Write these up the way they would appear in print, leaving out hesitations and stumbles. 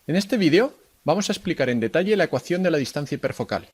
En este vídeo vamos a explicar en detalle la ecuación de la distancia hiperfocal.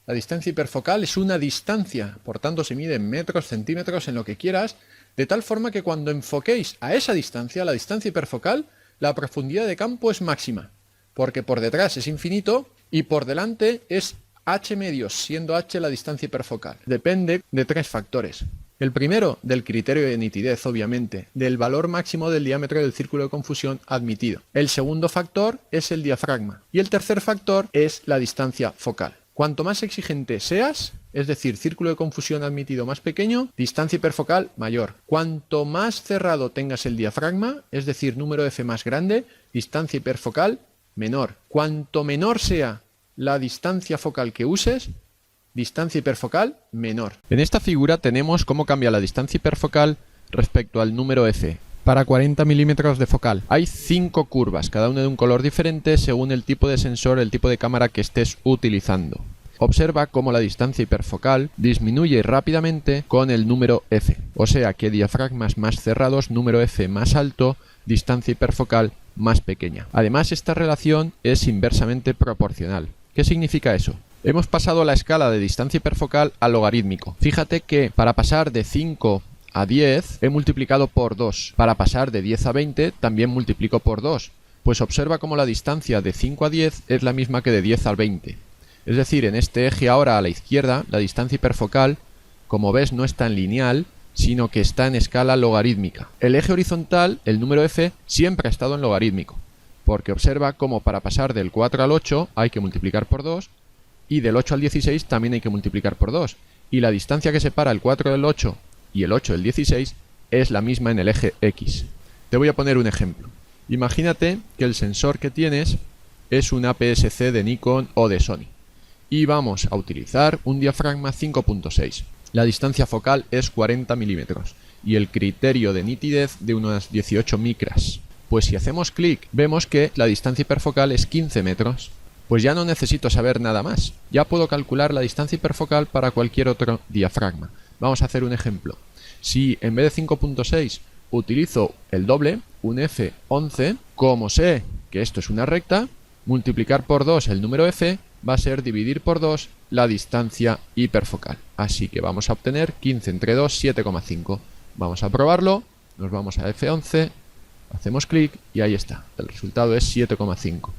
La distancia hiperfocal es una distancia, por tanto se mide en metros, centímetros, en lo que quieras, de tal forma que cuando enfoquéis a esa distancia, la distancia hiperfocal, la profundidad de campo es máxima, porque por detrás es infinito y por delante es h medios, siendo h la distancia hiperfocal. Depende de tres factores. El primero, del criterio de nitidez, obviamente, del valor máximo del diámetro del círculo de confusión admitido. El segundo factor es el diafragma. Y el tercer factor es la distancia focal. Cuanto más exigente seas, es decir, círculo de confusión admitido más pequeño, distancia hiperfocal mayor. Cuanto más cerrado tengas el diafragma, es decir, número F más grande, distancia hiperfocal menor. Cuanto menor sea la distancia focal que uses, distancia hiperfocal menor. En esta figura tenemos cómo cambia la distancia hiperfocal respecto al número F. Para 40 milímetros de focal hay 5 curvas, cada una de un color diferente según el tipo de sensor, el tipo de cámara que estés utilizando. Observa cómo la distancia hiperfocal disminuye rápidamente con el número F, o sea que diafragmas más cerrados, número F más alto, distancia hiperfocal más pequeña. Además, esta relación es inversamente proporcional. ¿Qué significa eso? Hemos pasado la escala de distancia hiperfocal al logarítmico. Fíjate que para pasar de 5 a 10 he multiplicado por 2. Para pasar de 10 a 20 también multiplico por 2. Pues observa cómo la distancia de 5 a 10 es la misma que de 10 al 20. Es decir, en este eje ahora a la izquierda, la distancia hiperfocal, como ves, no está en lineal, sino que está en escala logarítmica. El eje horizontal, el número F, siempre ha estado en logarítmico, porque observa cómo para pasar del 4 al 8 hay que multiplicar por 2, y del 8 al 16 también hay que multiplicar por 2. Y la distancia que separa el 4 del 8 y el 8 del 16 es la misma en el eje X. Te voy a poner un ejemplo. Imagínate que el sensor que tienes es un APS-C de Nikon o de Sony. Y vamos a utilizar un diafragma 5.6. La distancia focal es 40 milímetros y el criterio de nitidez de unas 18 micras. Pues si hacemos clic, vemos que la distancia hiperfocal es 15 metros. Pues ya no necesito saber nada más. Ya puedo calcular la distancia hiperfocal para cualquier otro diafragma. Vamos a hacer un ejemplo. Si en vez de 5.6 utilizo el doble, un F11, como sé que esto es una recta, multiplicar por 2 el número F va a ser dividir por 2 la distancia hiperfocal. Así que vamos a obtener 15 entre 2, 7,5. Vamos a probarlo, nos vamos a F11, hacemos clic y ahí está. El resultado es 7,5.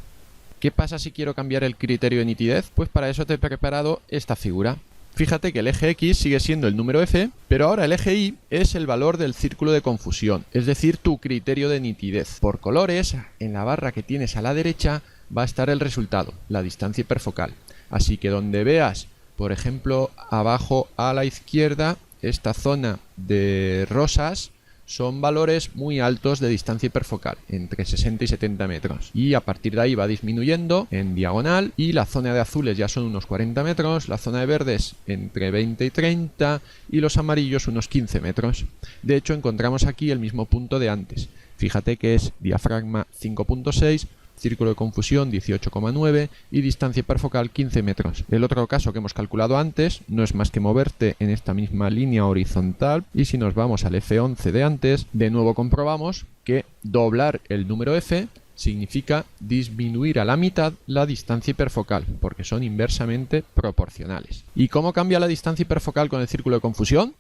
¿Qué pasa si quiero cambiar el criterio de nitidez? Pues para eso te he preparado esta figura. Fíjate que el eje X sigue siendo el número F, pero ahora el eje Y es el valor del círculo de confusión, es decir, tu criterio de nitidez. Por colores, en la barra que tienes a la derecha va a estar el resultado, la distancia hiperfocal. Así que donde veas, por ejemplo, abajo a la izquierda, esta zona de rosas, son valores muy altos de distancia hiperfocal, entre 60 y 70 metros. Y a partir de ahí va disminuyendo en diagonal y la zona de azules ya son unos 40 metros, la zona de verdes entre 20 y 30 y los amarillos unos 15 metros. De hecho, encontramos aquí el mismo punto de antes. Fíjate que es diafragma 5.6, círculo de confusión 18,9 y distancia hiperfocal 15 metros. El otro caso que hemos calculado antes no es más que moverte en esta misma línea horizontal y si nos vamos al F11 de antes, de nuevo comprobamos que doblar el número F significa disminuir a la mitad la distancia hiperfocal, porque son inversamente proporcionales. ¿Y cómo cambia la distancia hiperfocal con el círculo de confusión?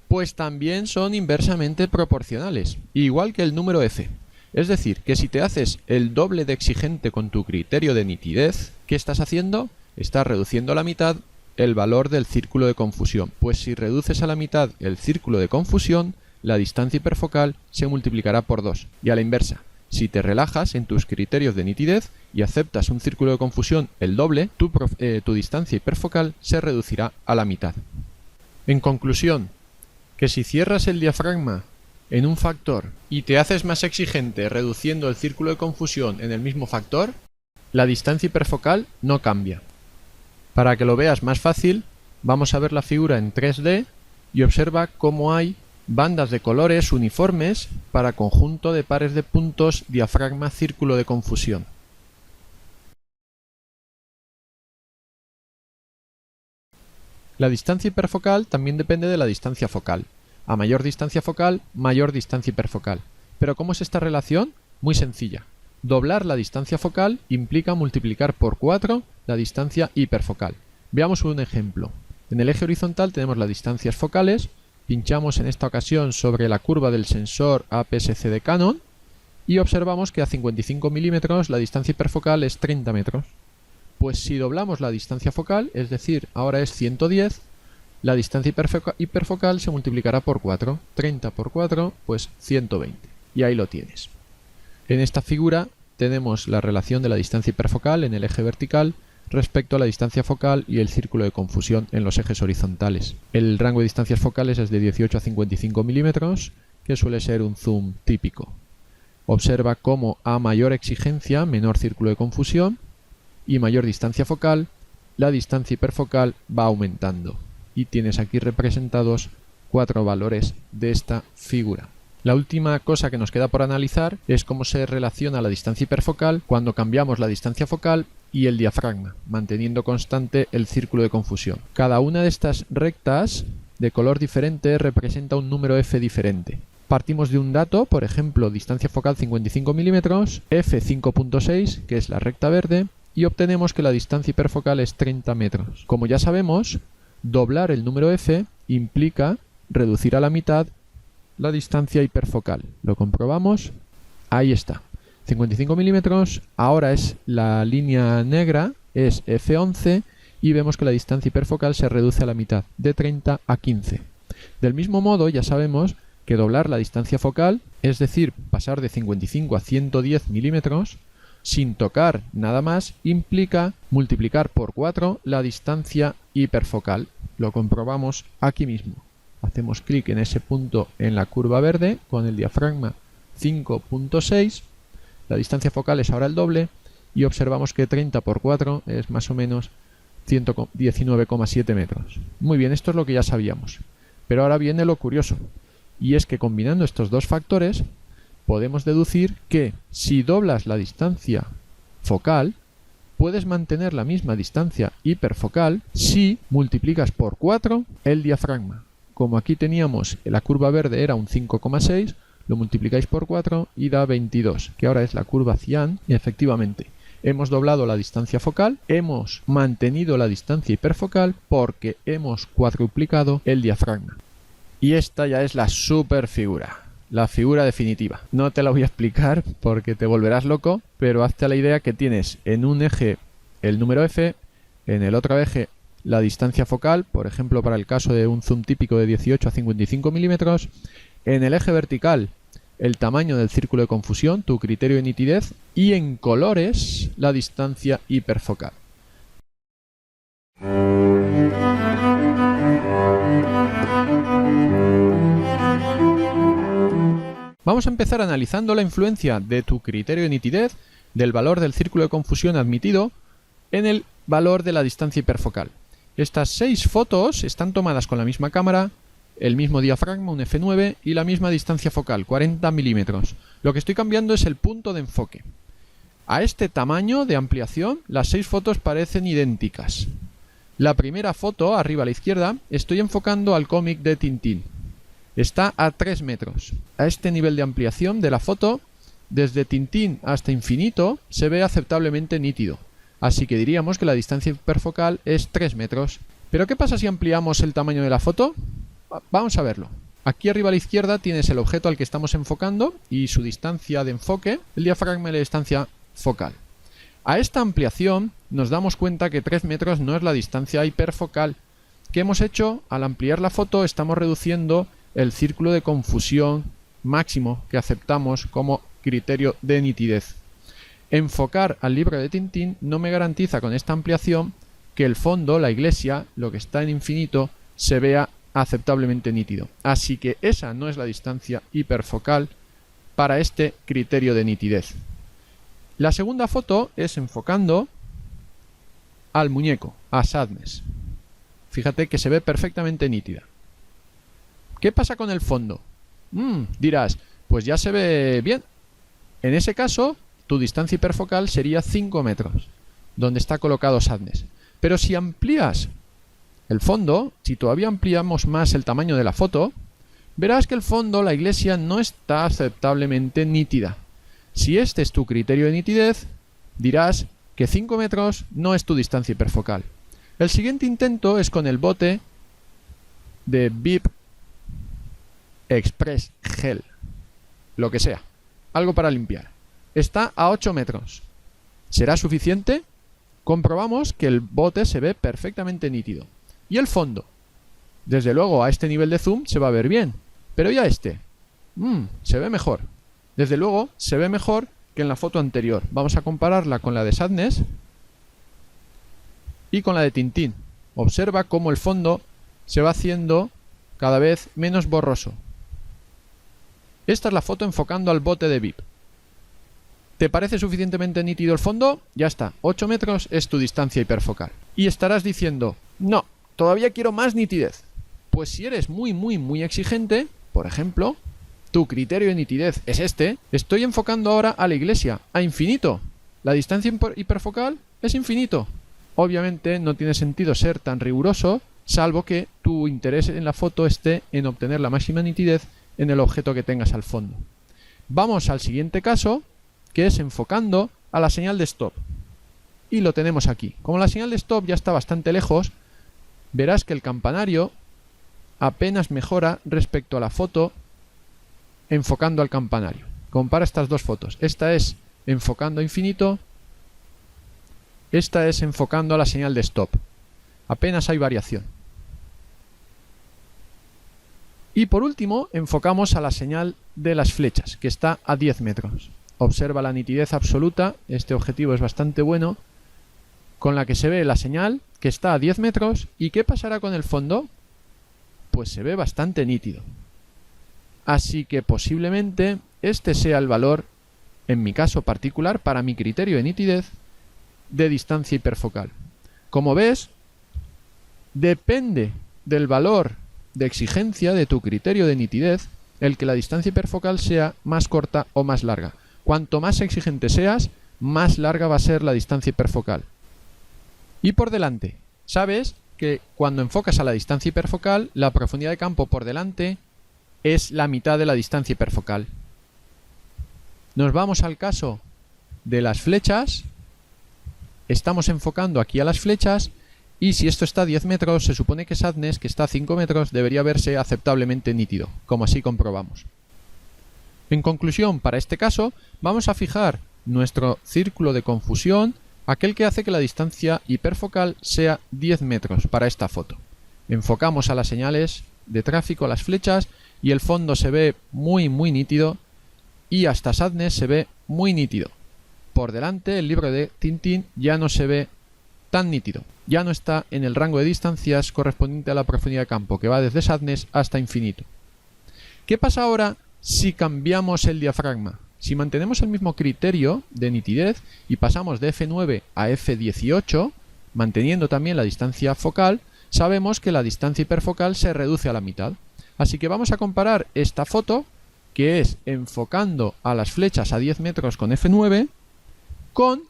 Pues también son inversamente proporcionales, igual que el número F. Es decir, que si te haces el doble de exigente con tu criterio de nitidez, ¿qué estás haciendo? Estás reduciendo a la mitad el valor del círculo de confusión. Pues si reduces a la mitad el círculo de confusión, la distancia hiperfocal se multiplicará por 2. Y a la inversa, si te relajas en tus criterios de nitidez y aceptas un círculo de confusión el doble, tu distancia hiperfocal se reducirá a la mitad. En conclusión, que si cierras el diafragma en un factor y te haces más exigente reduciendo el círculo de confusión en el mismo factor, la distancia hiperfocal no cambia. Para que lo veas más fácil, vamos a ver la figura en 3D y observa cómo hay bandas de colores uniformes para conjunto de pares de puntos diafragma círculo de confusión. La distancia hiperfocal también depende de la distancia focal. A mayor distancia focal, mayor distancia hiperfocal. ¿Pero cómo es esta relación? Muy sencilla. Doblar la distancia focal implica multiplicar por 4 la distancia hiperfocal. Veamos un ejemplo. En el eje horizontal tenemos las distancias focales, pinchamos en esta ocasión sobre la curva del sensor APS-C de Canon y observamos que a 55 milímetros la distancia hiperfocal es 30 metros. Pues si doblamos la distancia focal, es decir, ahora es 110, la distancia hiperfocal se multiplicará por 4. 30 por 4, pues 120. Y ahí lo tienes. En esta figura tenemos la relación de la distancia hiperfocal en el eje vertical respecto a la distancia focal y el círculo de confusión en los ejes horizontales. El rango de distancias focales es de 18 a 55 milímetros, que suele ser un zoom típico. Observa cómo a mayor exigencia, menor círculo de confusión, y mayor distancia focal, la distancia hiperfocal va aumentando. Y tienes aquí representados 4 valores de esta figura. La última cosa que nos queda por analizar es cómo se relaciona la distancia hiperfocal cuando cambiamos la distancia focal y el diafragma, manteniendo constante el círculo de confusión. Cada una de estas rectas de color diferente representa un número f diferente. Partimos de un dato, por ejemplo, distancia focal 55 milímetros, f 5.6, que es la recta verde, y obtenemos que la distancia hiperfocal es 30 metros. Como ya sabemos, doblar el número f implica reducir a la mitad la distancia hiperfocal. Lo comprobamos. Ahí está. 55 milímetros. Ahora es la línea negra, es f11, y vemos que la distancia hiperfocal se reduce a la mitad, de 30 a 15. Del mismo modo, ya sabemos que doblar la distancia focal, es decir, pasar de 55 a 110 milímetros, sin tocar nada más, implica multiplicar por 4 la distancia hiperfocal. Lo comprobamos aquí mismo. Hacemos clic en ese punto en la curva verde con el diafragma 5.6. La distancia focal es ahora el doble y observamos que 30 por 4 es más o menos 119,7 metros. Muy bien, esto es lo que ya sabíamos. Pero ahora viene lo curioso. Y es que combinando estos dos factores podemos deducir que si doblas la distancia focal, puedes mantener la misma distancia hiperfocal si multiplicas por 4 el diafragma. Como aquí teníamos la curva verde era un 5,6, lo multiplicáis por 4 y da 22, que ahora es la curva cian, y efectivamente hemos doblado la distancia focal, hemos mantenido la distancia hiperfocal porque hemos cuadruplicado el diafragma. Y esta ya es la super figura, la figura definitiva. No te la voy a explicar porque te volverás loco, pero hazte la idea que tienes en un eje el número f, en el otro eje la distancia focal, por ejemplo para el caso de un zoom típico de 18 a 55 milímetros, en el eje vertical el tamaño del círculo de confusión, tu criterio de nitidez, y en colores la distancia hiperfocal. Vamos a empezar analizando la influencia de tu criterio de nitidez, del valor del círculo de confusión admitido, en el valor de la distancia hiperfocal. Estas 6 fotos están tomadas con la misma cámara, el mismo diafragma, un f9, y la misma distancia focal, 40 milímetros. Lo que estoy cambiando es el punto de enfoque. A este tamaño de ampliación, las 6 fotos parecen idénticas. La primera foto, arriba a la izquierda, estoy enfocando al cómic de Tintín. Está a 3 metros. A este nivel de ampliación de la foto, desde Tintín hasta infinito, se ve aceptablemente nítido. Así que diríamos que la distancia hiperfocal es 3 metros. ¿Pero qué pasa si ampliamos el tamaño de la foto? Vamos a verlo. Aquí arriba a la izquierda tienes el objeto al que estamos enfocando y su distancia de enfoque, el diafragma y la distancia focal. A esta ampliación nos damos cuenta que 3 metros no es la distancia hiperfocal. ¿Qué hemos hecho? Al ampliar la foto estamos reduciendo el círculo de confusión máximo que aceptamos como criterio de nitidez. Enfocar al libro de Tintín no me garantiza con esta ampliación que el fondo, la iglesia, lo que está en infinito, se vea aceptablemente nítido. Así que esa no es la distancia hiperfocal para este criterio de nitidez. La segunda foto es enfocando al muñeco, a Sadness. Fíjate que se ve perfectamente nítida. ¿Qué pasa con el fondo? Dirás, pues ya se ve bien. En ese caso, tu distancia hiperfocal sería 5 metros, donde está colocado Sadness. Pero si amplías el fondo, si todavía ampliamos más el tamaño de la foto, verás que el fondo, la iglesia, no está aceptablemente nítida. Si este es tu criterio de nitidez, dirás que 5 metros no es tu distancia hiperfocal. El siguiente intento es con el bote de VIP Express Gel, lo que sea, algo para limpiar. Está a 8 metros. ¿Será suficiente? Comprobamos que el bote se ve perfectamente nítido. Y el fondo, desde luego a este nivel de zoom se va a ver bien, pero ya este, se ve mejor. Desde luego se ve mejor que en la foto anterior. Vamos a compararla con la de Sadness y con la de Tintín. Observa cómo el fondo se va haciendo cada vez menos borroso. Esta es la foto enfocando al bote de VIP. ¿Te parece suficientemente nítido el fondo? Ya está, 8 metros es tu distancia hiperfocal. Y estarás diciendo, no, todavía quiero más nitidez. Pues si eres muy exigente, por ejemplo, tu criterio de nitidez es este, estoy enfocando ahora a la iglesia, a infinito. La distancia hiperfocal es infinito. Obviamente no tiene sentido ser tan riguroso, salvo que tu interés en la foto esté en obtener la máxima nitidez en el objeto que tengas al fondo. Vamos al siguiente caso, que es enfocando a la señal de stop. Y lo tenemos aquí. Como la señal de stop ya está bastante lejos, verás que el campanario apenas mejora respecto a la foto enfocando al campanario. Compara estas dos fotos. Esta es enfocando a infinito, esta es enfocando a la señal de stop. Apenas hay variación. Y por último, enfocamos a la señal de las flechas, que está a 10 metros. Observa la nitidez absoluta, este objetivo es bastante bueno, con la que se ve la señal, que está a 10 metros. ¿Y qué pasará con el fondo? Pues se ve bastante nítido. Así que posiblemente este sea el valor, en mi caso particular, para mi criterio de nitidez, de distancia hiperfocal. Como ves, depende del valor de exigencia de tu criterio de nitidez el que la distancia hiperfocal sea más corta o más larga. Cuanto más exigente seas, más larga va a ser la distancia hiperfocal. Y por delante, sabes que cuando enfocas a la distancia hiperfocal, la profundidad de campo por delante es la mitad de la distancia hiperfocal. Nos vamos al caso de las flechas. Estamos enfocando aquí a las flechas y si esto está a 10 metros, se supone que Sadness, que está a 5 metros, debería verse aceptablemente nítido, como así comprobamos. En conclusión, para este caso, vamos a fijar nuestro círculo de confusión, aquel que hace que la distancia hiperfocal sea 10 metros para esta foto. Enfocamos a las señales de tráfico, a las flechas, y el fondo se ve muy nítido y hasta Sadness se ve muy nítido. Por delante, el libro de Tintín ya no se ve tan nítido. Ya no está en el rango de distancias correspondiente a la profundidad de campo, que va desde Sadness hasta infinito. ¿Qué pasa ahora si cambiamos el diafragma? Si mantenemos el mismo criterio de nitidez y pasamos de f9 a f18, manteniendo también la distancia focal, sabemos que la distancia hiperfocal se reduce a la mitad. Así que vamos a comparar esta foto, que es enfocando a las flechas a 10 metros con f9, con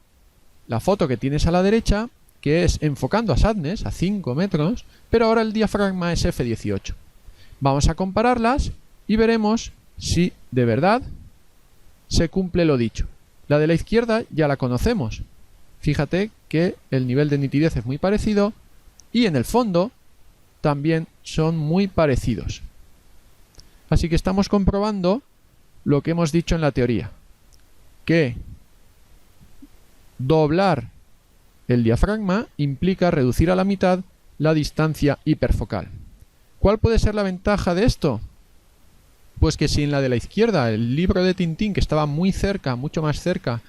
la foto que tienes a la derecha, que es enfocando a Sadness a 5 metros, pero ahora el diafragma es f18. Vamos a compararlas y veremos si de verdad se cumple lo dicho. La de la izquierda ya la conocemos. Fíjate que el nivel de nitidez es muy parecido y en el fondo también son muy parecidos. Así que estamos comprobando lo que hemos dicho en la teoría, que doblar el diafragma implica reducir a la mitad la distancia hiperfocal. ¿Cuál puede ser la ventaja de esto? Pues que si en la de la izquierda el libro de Tintín, que estaba muy cerca, mucho más cerca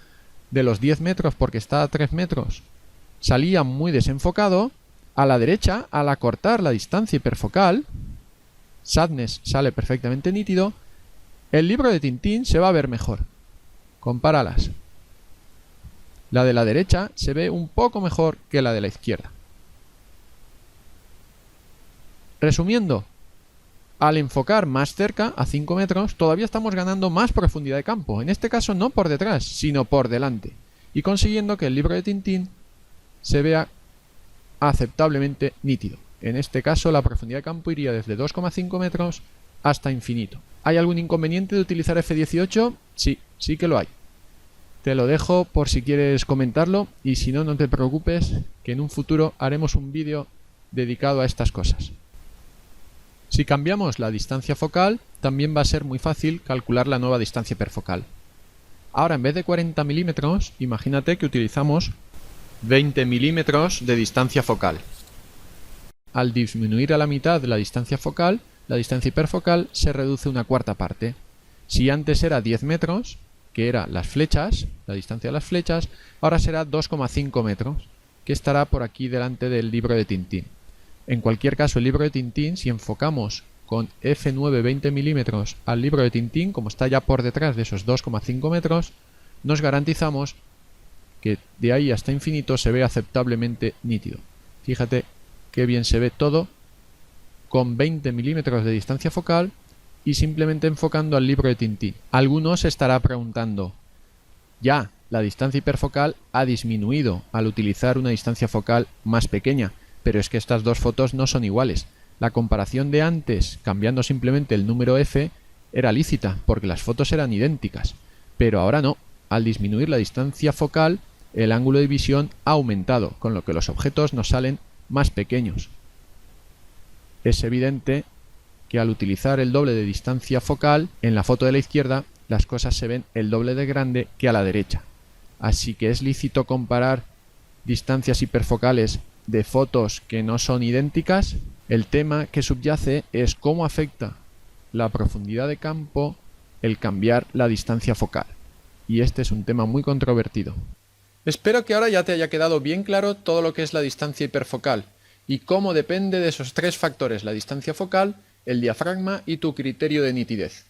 de los 10 metros porque está a 3 metros, salía muy desenfocado, a la derecha, al acortar la distancia hiperfocal, Sadness sale perfectamente nítido, el libro de Tintín se va a ver mejor. Compáralas. La de la derecha se ve un poco mejor que la de la izquierda. Resumiendo, al enfocar más cerca, a 5 metros, todavía estamos ganando más profundidad de campo. En este caso no por detrás, sino por delante. Y consiguiendo que el libro de Tintín se vea aceptablemente nítido. En este caso la profundidad de campo iría desde 2,5 metros hasta infinito. ¿Hay algún inconveniente de utilizar f18? Sí, sí que lo hay. Te lo dejo por si quieres comentarlo y si no, no te preocupes, que en un futuro haremos un vídeo dedicado a estas cosas. Si cambiamos la distancia focal, también va a ser muy fácil calcular la nueva distancia hiperfocal. Ahora, en vez de 40 milímetros, imagínate que utilizamos 20 milímetros de distancia focal. Al disminuir a la mitad la distancia focal, la distancia hiperfocal se reduce una cuarta parte. Si antes era 10 metros, que era las flechas, la distancia de las flechas, ahora será 2,5 metros, que estará por aquí delante del libro de Tintín. En cualquier caso, el libro de Tintín, si enfocamos con f9 20 milímetros al libro de Tintín, como está ya por detrás de esos 2,5 metros, nos garantizamos que de ahí hasta infinito se ve aceptablemente nítido. Fíjate qué bien se ve todo con 20 milímetros de distancia focal y simplemente enfocando al libro de Tintín. Alguno se estará preguntando, ya, la distancia hiperfocal ha disminuido al utilizar una distancia focal más pequeña, pero es que estas dos fotos no son iguales. La comparación de antes, cambiando simplemente el número f, era lícita, porque las fotos eran idénticas, pero ahora no. Al disminuir la distancia focal, el ángulo de visión ha aumentado, con lo que los objetos nos salen más pequeños. Es evidente que al utilizar el doble de distancia focal, en la foto de la izquierda, las cosas se ven el doble de grande que a la derecha. Así que es lícito comparar distancias hiperfocales de fotos que no son idénticas. El tema que subyace es cómo afecta la profundidad de campo el cambiar la distancia focal. Y este es un tema muy controvertido. Espero que ahora ya te haya quedado bien claro todo lo que es la distancia hiperfocal y cómo depende de esos tres factores: la distancia focal, el diafragma y tu criterio de nitidez.